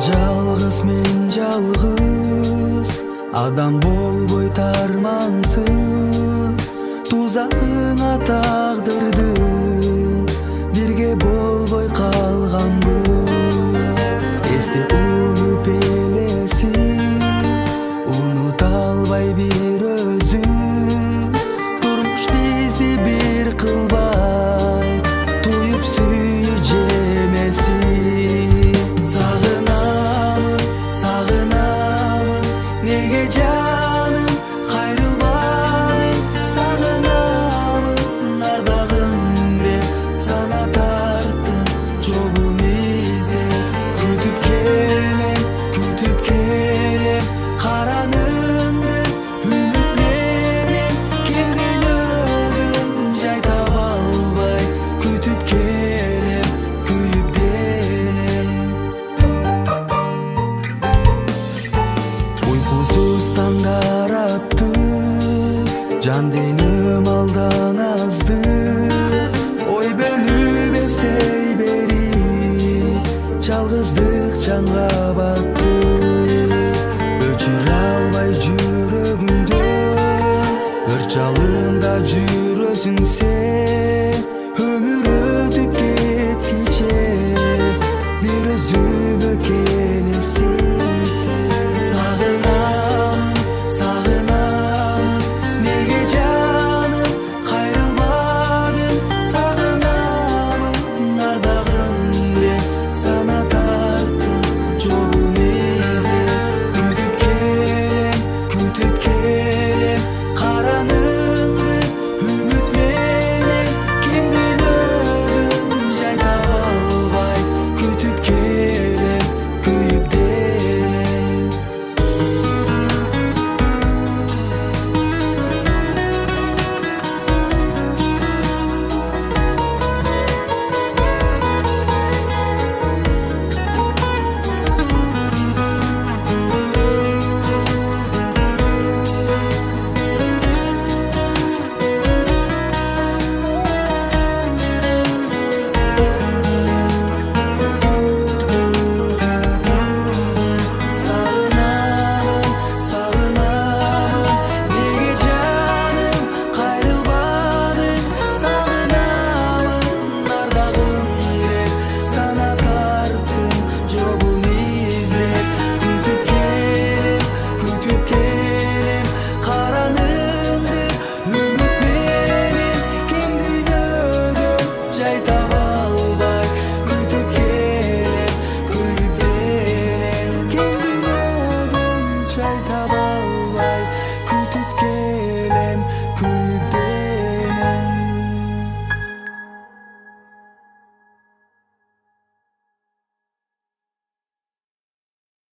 жалгыз мен жалгыз адам болбой тармансыз тузагыңа тагдырдың бирге болбой калганбыз эсте уюп элесин унута албай бир өзүң турмуш бизди бир кылбай туюп сүйүү жемесин сагынамын неге жаным кайрылбадың сагынамын ардагым деп сана тарттым жолун издеп күтүп келем каранымды үмүт менен кең дүйнөдөн жай таба албай күтүп келем күйүп денем уйкусуз таңдар атты жан деним алдан азды ой бөлүп эстей бери жалгыздык жанга батты өчүрө албай жүрөгүңдө өр жалында жүрөсүң сен өмүр өтүп кеткиче бир өзүмө келесиң сен сагынамын неге жаным кайрылбадың сагынамын ардагым деп сана тарттым жолун издеп күтүп келем каранымды үмүт менен кең дүйнөдөн жай таба албай күтүп келем күйүп денем Сагынамын неге жаным кайрылбадың сагынамын ардагым деп сана тарттым жолун издеп күтүп келем каранымды үмүт менен кең дүйнөдөн жай таба албай күтүп келем күйүп денем кең дүйнөдөн жай таба албай